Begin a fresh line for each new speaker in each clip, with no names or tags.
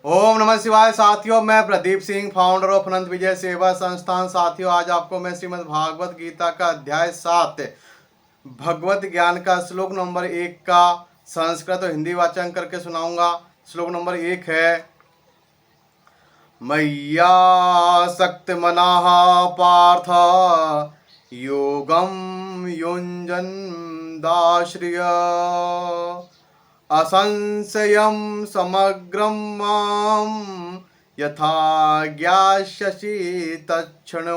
ओम नमः शिवाय। साथियों, मैं प्रदीप सिंह, फाउंडर ऑफ अनंत विजय सेवा संस्थान। साथियों, आज आपको मैं श्रीमद् भागवत गीता का अध्याय 7 भगवत ज्ञान का श्लोक नंबर 1 का संस्कृत और हिंदी वाचन करके सुनाऊंगा। श्लोक नंबर 1 है, मय्या सक्त मनाः पार्थ योगम युञ्जन दाश्रिय असंशयं समग्रं मां यथा ज्ञास्यसि तत्क्षणो।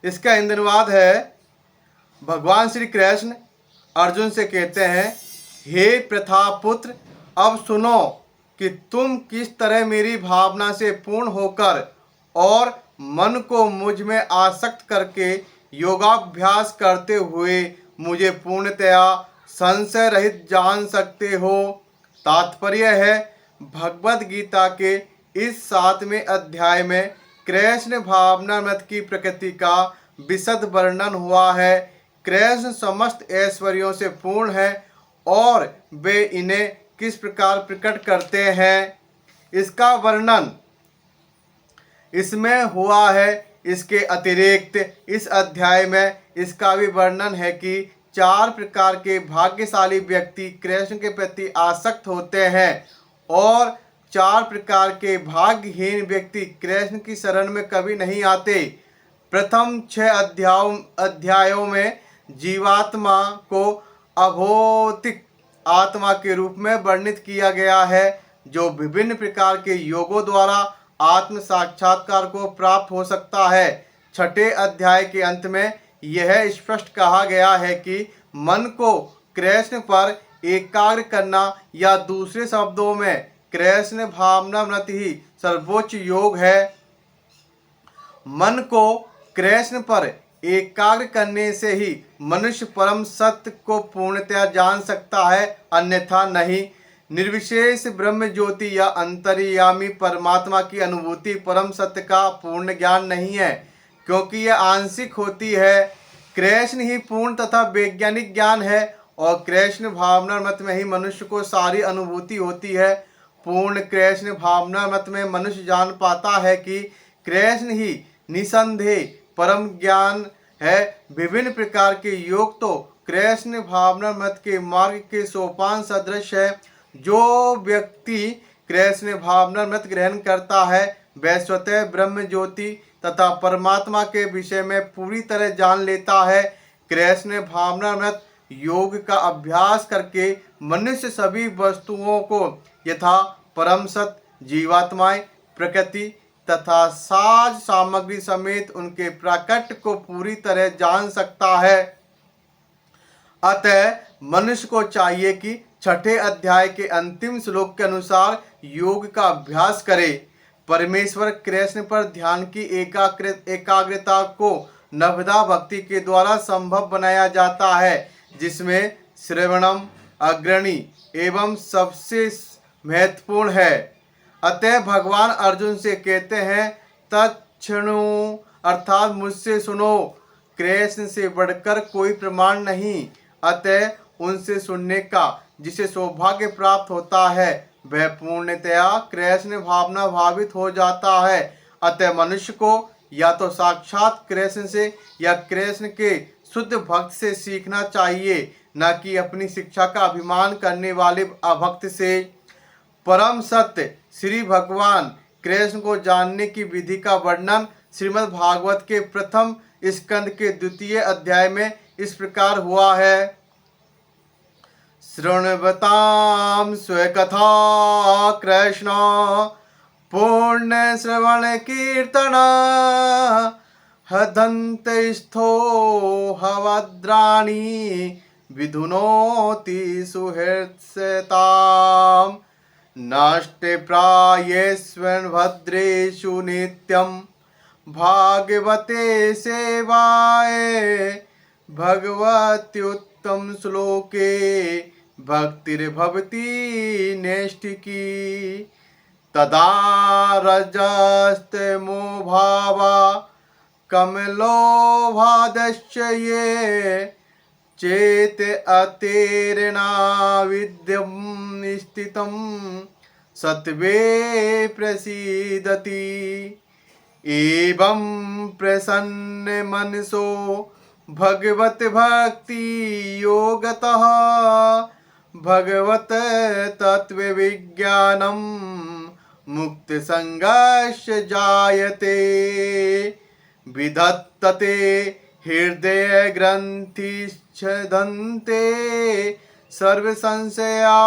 इसका हिंदी अनुवाद है, भगवान श्री कृष्ण अर्जुन से कहते हैं, हे प्रथापुत्र, अब सुनो कि तुम किस तरह मेरी भावना से पूर्ण होकर और मन को मुझ में आसक्त करके योगाभ्यास करते हुए मुझे पूर्णतया संशय रहित जान सकते हो। तात्पर्य है, भगवद गीता के इस 7वें अध्याय में कृष्ण भावनामृत की प्रकृति का विशद वर्णन हुआ है। कृष्ण समस्त ऐश्वर्यों से पूर्ण है और वे इन्हें किस प्रकार प्रकट करते हैं, इसका वर्णन इसमें हुआ है। इसके अतिरिक्त इस अध्याय में इसका भी वर्णन है कि 4 प्रकार के भाग्यशाली व्यक्ति कृष्ण के प्रति आसक्त होते हैं और 4 प्रकार के भाग्यहीन व्यक्ति कृष्ण की शरण में कभी नहीं आते। प्रथम 6 अध्यायों में जीवात्मा को अभौतिक आत्मा के रूप में वर्णित किया गया है, जो विभिन्न प्रकार के योगों द्वारा आत्म साक्षात्कार को प्राप्त हो सकता है। 6ठे अध्याय के अंत में यह स्पष्ट कहा गया है कि मन को कृष्ण पर एकाग्र करना, या दूसरे शब्दों में कृष्ण भावनामृत ही सर्वोच्च योग है। मन को कृष्ण पर एकाग्र करने से ही मनुष्य परम सत्य को पूर्णतया जान सकता है, अन्यथा नहीं। निर्विशेष ब्रह्म ज्योति या अंतर्यामी परमात्मा की अनुभूति परम सत्य का पूर्ण ज्ञान नहीं है, क्योंकि यह आंशिक होती है। कृष्ण ही पूर्ण तथा वैज्ञानिक ज्ञान है और कृष्ण भावनामृत में ही मनुष्य को सारी अनुभूति होती है। पूर्ण कृष्ण भावनामृत में मनुष्य जान पाता है कि कृष्ण ही निसंदेह परम ज्ञान है। विभिन्न प्रकार के योग तो कृष्ण भावनामृत के मार्ग के सोपान सदृश है। जो व्यक्ति कृष्ण भावनामृत ग्रहण करता है वह स्वतः ब्रह्म ज्योति तथा परमात्मा के विषय में पूरी तरह जान लेता है। कृष्ण भावनामृत योग का अभ्यास करके मनुष्य सभी वस्तुओं को यथा परम सत्य, जीवात्माएं, प्रकृति तथा साज सामग्री समेत उनके प्राकट्य को पूरी तरह जान सकता है। अतः मनुष्य को चाहिए कि 6ठे अध्याय के अंतिम श्लोक के अनुसार योग का अभ्यास करे। परमेश्वर कृष्ण पर ध्यान की एकाग्रता को नवदा भक्ति के द्वारा संभव बनाया जाता है, जिसमें श्रवणम अग्रणी एवं सबसे महत्वपूर्ण है। अतः भगवान अर्जुन से कहते हैं, तत्क्षणु अर्थात मुझसे सुनो। कृष्ण से बढ़कर कोई प्रमाण नहीं, अतः उनसे सुनने का जिसे सौभाग्य प्राप्त होता है वह पूर्णतया कृष्ण भावना भावित हो जाता है। अतः मनुष्य को या तो साक्षात कृष्ण से या कृष्ण के शुद्ध भक्त से सीखना चाहिए, न कि अपनी शिक्षा का अभिमान करने वाले अभक्त से। परम सत्य श्री भगवान कृष्ण को जानने की विधि का वर्णन श्रीमद् भागवत के प्रथम स्कंद के 2 अध्याय में इस प्रकार हुआ है। शृण्वतां स्वकथा कृष्ण पूर्ण श्रवण कीर्तन हदन्तस्थो हवद्राणि विधुनोति सुहृत्सताम् नष्टे प्रायेष्वन् भद्रेषु नित्यं भागवते सेवाये भगवत्युत्तम श्लोके भक्तिर्भवति नैष्ठिकी तदा रजस्तमो भावा कमलोभादश्च ये चेत अतेरणा विद्यं स्थितं सत्वे प्रसीदति। एवं प्रसन्न मनसो भगवत भक्ति योगतः भगवत तत्व विज्ञानम मुक्त संगस्य जायते। विधत्तते हृदय ग्रंथिच्छदन्ते सर्व संशया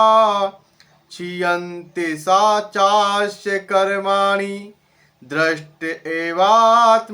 क्षीयन्ते सा चास्य कर्माणि दृष्ट एवात्मनीश्वरे।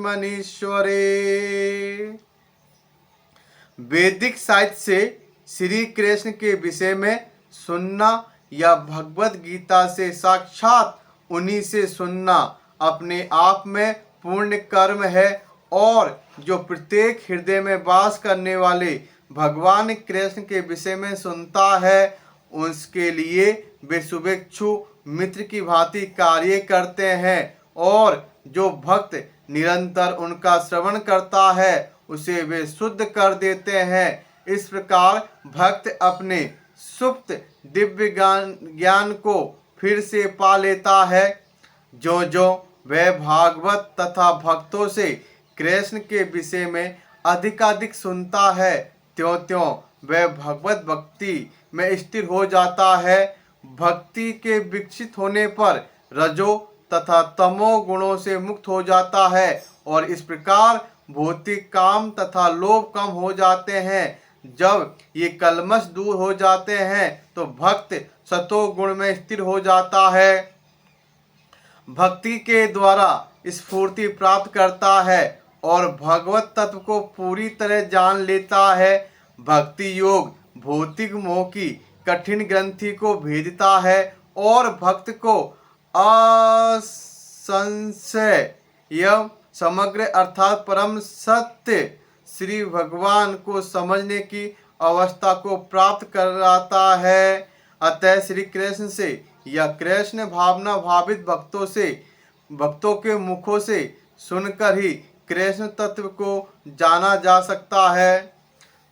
वैदिक साहित्य से श्री कृष्ण के विषय में सुनना या भगवत गीता से साक्षात उन्हीं से सुनना अपने आप में पूर्ण कर्म है, और जो प्रत्येक हृदय में वास करने वाले भगवान कृष्ण के विषय में सुनता है उसके लिए वे शुभेच्छु मित्र की भांति कार्य करते हैं, और जो भक्त निरंतर उनका श्रवण करता है उसे वे शुद्ध कर देते हैं। इस प्रकार भक्त अपने सुप्त दिव्य ज्ञान को फिर से पा लेता है। जो जो वह भागवत तथा भक्तों से कृष्ण के विषय में अधिकाधिक सुनता है त्यों त्यों वह भगवत भक्ति में स्थिर हो जाता है। भक्ति के विकसित होने पर रजो तथा तमो गुणों से मुक्त हो जाता है, और इस प्रकार भौतिक काम तथा लोभ कम हो जाते हैं। जब ये कलमश दूर हो जाते हैं तो भक्त सतो गुण में स्थिर हो जाता है। भक्ति के द्वारा स्फूर्ति प्राप्त करता है और भगवत तत्व को पूरी तरह जान लेता है। भक्ति योग भौतिक मोह की कठिन ग्रंथि को भेदता है और भक्त को असंशय यह समग्र अर्थात परम सत्य श्री भगवान को समझने की अवस्था को प्राप्त कराता है। अतः श्री कृष्ण से या कृष्ण भावना भावित भक्तों के मुखों से सुनकर ही कृष्ण तत्व को जाना जा सकता है।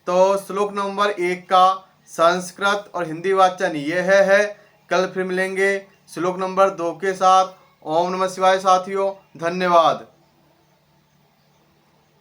तो श्लोक नंबर 1 का संस्कृत और हिंदी वाचन यह है। कल फिर मिलेंगे श्लोक नंबर 2 के साथ। ओम नमः शिवाय साथियों, धन्यवाद।